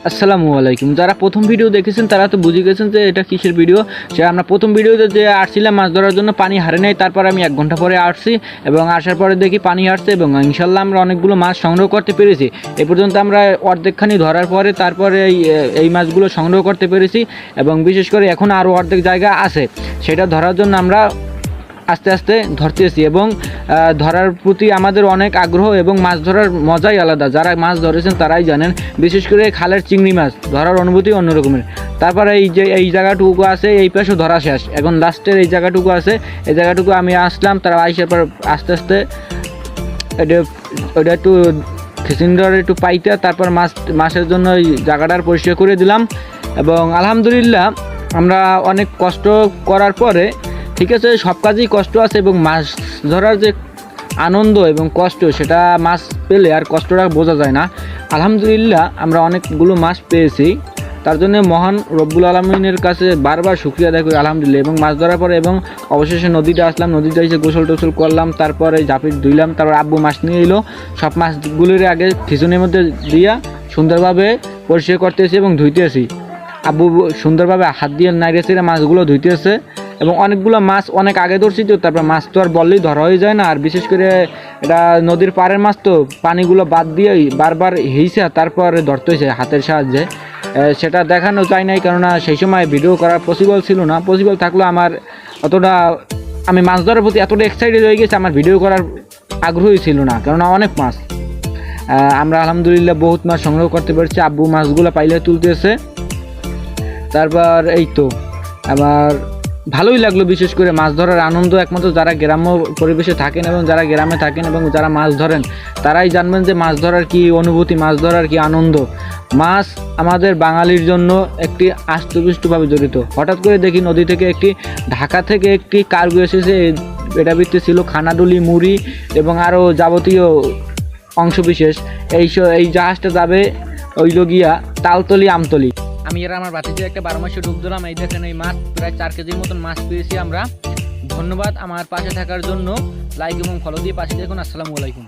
আসসালামু আলাইকুম। যারা প্রথম ভিডিও দেখেছেন তারা তো বুঝে গেছেন যে এটা কিসের ভিডিও। সে আমরা প্রথম ভিডিওতে যে আসছিলাম মাছ ধরার জন্য, পানি হারে নাই, তারপর আমি 1 ঘন্টা পরে আসছি এবং আসার পরে দেখি পানি হারছে এবং ইনশাল্লাহ আমরা অনেকগুলো মাছ সংগ্রহ করতে পেরেছি। এ পর্যন্ত আমরা অর্ধেকখানি ধরার পরে তারপরে এই মাছগুলো সংগ্রহ করতে পেরেছি এবং বিশেষ করে এখন আরও অর্ধেক জায়গা আছে, সেটা ধরার জন্য আমরা আস্তে আস্তে ধরতেছি এবং ধরার প্রতি আমাদের অনেক আগ্রহ এবং মাছ ধরার মজাই আলাদা। যারা মাছ ধরেছেন তারাই জানেন, বিশেষ করে খালের চিংড়ি মাছ ধরার অনুভূতি অন্যরকমের। তারপরে এই জায়গাটুকু আছে, এই পাশেও ধরা শেষ, এখন লাস্টের এই জায়গাটুকু আছে, এই জায়গাটুকু আমি আসলাম, তারা আইসার পর আস্তে আস্তে ওইটা একটু খিচিন্ডর একটু পাইতে, তারপর মাছের জন্য ওই জায়গাটার পরিষ্কার করে দিলাম এবং আলহামদুলিল্লাহ আমরা অনেক কষ্ট করার পরে, ঠিক আছে, সব কাজেই কষ্ট আছে এবং মাছ ধরার যে আনন্দ এবং কষ্ট, সেটা মাছ পেলে আর কষ্টটা বোঝা যায় না। আলহামদুলিল্লাহ আমরা অনেকগুলো মাছ পেয়েছি, তার জন্য মহান রব্বুল আলমিনের কাছে বারবার শুকরিয়া আদায় করি আলহামদুলিল্লাহ। এবং মাছ ধরার পরে এবং অবশেষে নদীতে আসলাম, নদীতে এসে গোসল টোসল করলাম, তারপরে ঝাঁপি ধুইলাম, তারপর আব্বু মাছ নিয়ে এলো, সব মাছগুলির আগে খিচুনির মধ্যে দিয়া সুন্দরভাবে পরিষ্কার করতেছি এবং ধুইতেছি। আব্বু সুন্দরভাবে হাত দিয়ে নাড়িয়েছে মাছগুলো ধুইতেছে এবং অনেকগুলো মাছ অনেক আগে ধরছি, তো তারপর মাছ তো আর বললেই ধরা হয়ে যায় না। আর বিশেষ করে এটা নদীর পাড়ের মাছ, তো পানিগুলো বাদ দিয়েই বারবার হেইছে তারপর ধরতে হয়েছে হাতের সাহায্যে। সেটা দেখানো যায় নাই, কেননা সেই সময় ভিডিও করা পসিবল ছিল না। পসিবল থাকলেও আমার আমি মাছ ধরার প্রতি এতটা এক্সাইটেড হয়ে গেছি, আমার ভিডিও করার আগ্রহই ছিল না, কেননা অনেক মাছ। আমরা আলহামদুলিল্লাহ বহুত মাছ সংগ্রহ করতে পারছি। আব্বু মাছগুলো পাইলে তুলতেছে, তারপর এই তো আবার ভালোই লাগলো। বিশেষ করে মাছ ধরার আনন্দ একমাত্র যারা গ্রাম্য পরিবেশে থাকেন এবং যারা গ্রামে থাকেন এবং যারা মাছ ধরেন তারাই জানবেন যে মাছ ধরার কি অনুভূতি, মাছ ধরার কি আনন্দ। মাছ আমাদের বাঙালির জন্য একটি আষ্টপুষ্টভাবে জড়িত। হঠাৎ করে দেখি নদী থেকে ঢাকা থেকে একটি কার্গো এসেছে, এটা ভিত্তি ছিল খানাডুলি, মুড়ি এবং আরও যাবতীয় অংশবিশেষ। এই জাহাজটা যাবে ওইল গিয়া তালতলি, আমতলি। আমি এরা আমার বাতিতে একটা 12 মাসে ডুব দিলাম। এই দেখেন এই মাছ প্রায় 4 কেজির মতন মাছ পেয়েছি আমরা। ধন্যবাদ আমার পাশে থাকার জন্য। লাইক এবং ফলো দিয়ে পাশে দেখুন। আসসালামু আলাইকুম।